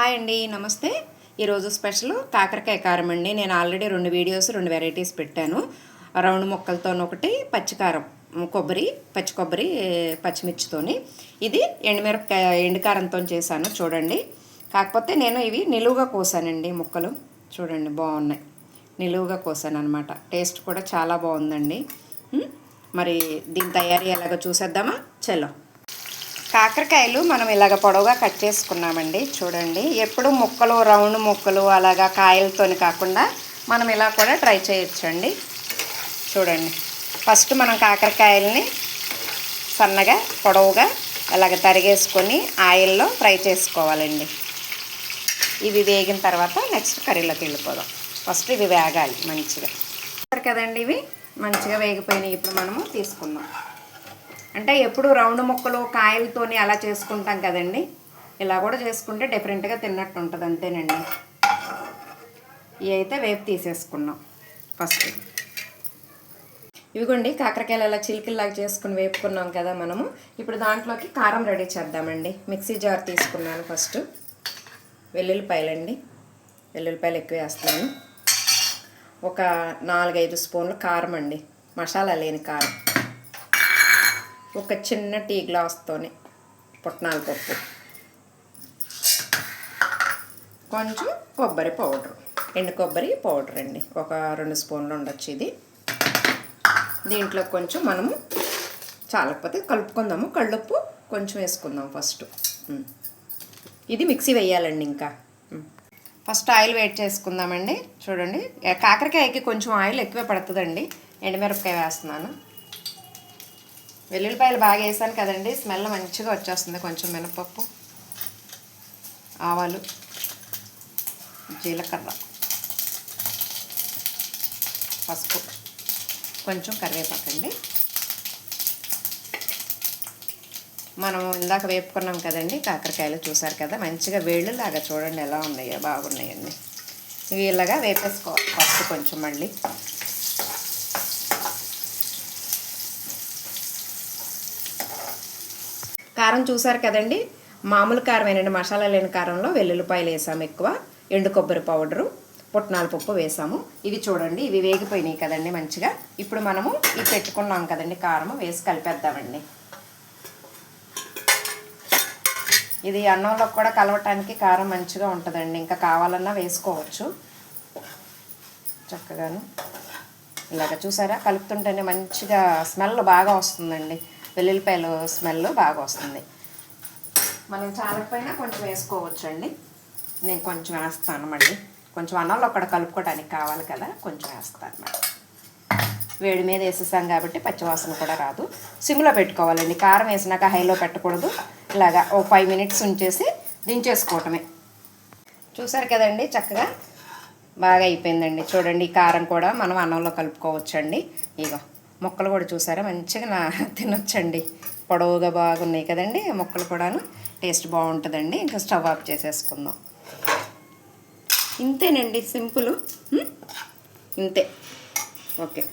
Hi అండి, నమస్తే. ఈరోజు స్పెషల్ కాకరకాయ కారం అండి. నేను ఆల్రెడీ 2 వీడియోస్ 2 వెరైటీస్ పెట్టాను. రౌండ్ ముక్కలతో ఒకటి, పచ్చికారం పచ్చి కొబ్బరి పచ్చిమిర్చితోని. ఇది ఎండుకారంతో చేశాను చూడండి. కాకపోతే నేను ఇవి నిలువుగా కోసానండి. ముక్కలు చూడండి బాగున్నాయి, నిలువుగా కోసాను అనమాట. టేస్ట్ కూడా చాలా బాగుందండి. మరి దీని తయారీ ఎలాగో చూసేద్దామా? చలో. కాకరకాయలు మనం ఇలాగ పొడవుగా కట్ చేసుకున్నామండి. చూడండి, ఎప్పుడు ముక్కలు రౌండ్ ముక్కలు అలాగా కాయలతోని కాకుండా మనం ఇలా కూడా ట్రై చేయొచ్చండి. చూడండి, ఫస్ట్ మనం కాకరకాయలని సన్నగా పొడవుగా అలాగ తరిగేసుకొని ఆయిల్లో ఫ్రై చేసుకోవాలండి. ఇవి వేగిన తర్వాత నెక్స్ట్ కర్రీలోకి వెళ్ళిపోదాం. ఫస్ట్ ఇవి వేగాలి మంచిగా కదండి. ఇవి మంచిగా వేగిపోయినాయి. ఇప్పుడు మనము తీసుకుందాం. అంటే ఎప్పుడు రౌండ్ ముక్కలు కాయలతోని అలా చేసుకుంటాం కదండి. ఇలా కూడా చేసుకుంటే డిఫరెంట్గా తిన్నట్టు ఉంటుంది, అంతేనండి. ఇవి అయితే వేపు తీసేసుకున్నాం ఫస్ట్. ఇవిగోండి కాకరకాయలు అలా చిలికల్లాగా చేసుకుని వేపుకున్నాం కదా మనము. ఇప్పుడు దాంట్లోకి కారం రెడీ చేద్దామండి. మిక్సీ జార్ తీసుకున్నాను. ఫస్ట్ వెల్లుల్లిపాయలండి. వెల్లుల్లిపాయలు ఎక్కువ వేస్తున్నాను. ఒక 4-5 స్పూన్లు కారం అండి, మసాలా లేని కారం. ఒక చిన్న టీ గ్లాస్తోనే పుట్నాల పప్పు, కొంచెం కొబ్బరి పౌడర్, ఎండు కొబ్బరి పౌడర్ అండి. ఒక 2 స్పూన్లు ఉండొచ్చు ఇది. దీంట్లో కొంచెం మనము చాలకపోతే కలుపుకుందాము. కళ్ళుప్పు కొంచెం వేసుకుందాం ఫస్ట్. ఇది మిక్సీ వేయాలండి. ఇంకా ఫస్ట్ ఆయిల్ వేడి చేసుకుందామండి. చూడండి, కాకరకాయకి కొంచెం ఆయిల్ ఎక్కువ పడుతుందండి. ఎండుమిరపకాయ వేస్తున్నాను. వెల్లుల్లిపాయలు బాగా వేసాను కదండి, స్మెల్ మంచిగా వచ్చేస్తుంది. కొంచెం మినపప్పు, ఆవాలు, జీలకర్ర, పసుపు, కొంచెం కరివేపాకండి. మనం ఇందాక వేపుకున్నాం కదండి కాకరకాయలు, చూసారు కదా మంచిగా వేళ్ళులాగా. చూడండి ఎలా ఉన్నాయో, బాగున్నాయండి. ఇవి ఇలాగా వేపేసుకోవాలి ఫస్ట్ కొంచెం. మళ్ళీ కారం చూసారు కదండి, మామూలు కారమేనండి, మసాలా లేని కారంలో వెల్లుల్లిపాయలు వేసాము ఎక్కువ, ఎండు కొబ్బరి పౌడరు, పుట్నాల పప్పు వేసాము. ఇవి చూడండి, ఇవి వేగిపోయినాయి కదండి మంచిగా. ఇప్పుడు మనము ఇవి పెట్టుకున్నాం కదండి కారం, వేసి కలిపేద్దామండి. ఇది అన్నంలో కూడా కలవటానికి కారం మంచిగా ఉంటుందండి. ఇంకా కావాలన్నా వేసుకోవచ్చు చక్కగాను. ఇలాగ చూసారా, కలుపుతుంటేనే మంచిగా స్మెల్ బాగా వస్తుందండి. వెల్లుల్లిపాయలు స్మెల్ బాగా వస్తుంది. మనం చాలకపోయినా కొంచెం వేసుకోవచ్చు అండి. నేను కొంచెం వేస్తాను. మళ్ళీ కొంచెం అన్నంలో అక్కడ కలుపుకోవడానికి కావాలి కదా, కొంచెం వేస్తాను అన్నమాట. వేడి మీద వేసేసాం కాబట్టి పచ్చివాసన కూడా రాదు. సిమ్లో పెట్టుకోవాలండి. కారం వేసినాక హైలో పెట్టకూడదు. ఇలాగా ఓ 5 మినిట్స్ ఉంచేసి దించేసుకోవటమే. చూసారు కదండి, చక్కగా బాగా అయిపోయిందండి. చూడండి, ఈ కారం కూడా మనం అన్నంలో కలుపుకోవచ్చండి. ఇగో ముక్కలు కూడా చూసారా మంచిగా తినొచ్చండి. పొడవుగా బాగున్నాయి కదండి ముక్కలు కూడాను. టేస్ట్ బాగుంటుందండి. ఇంకా స్టవ్ ఆఫ్ చేసేసుకుందాం. ఇంతేనండి, సింపుల్. ఇంతే. ఓకే.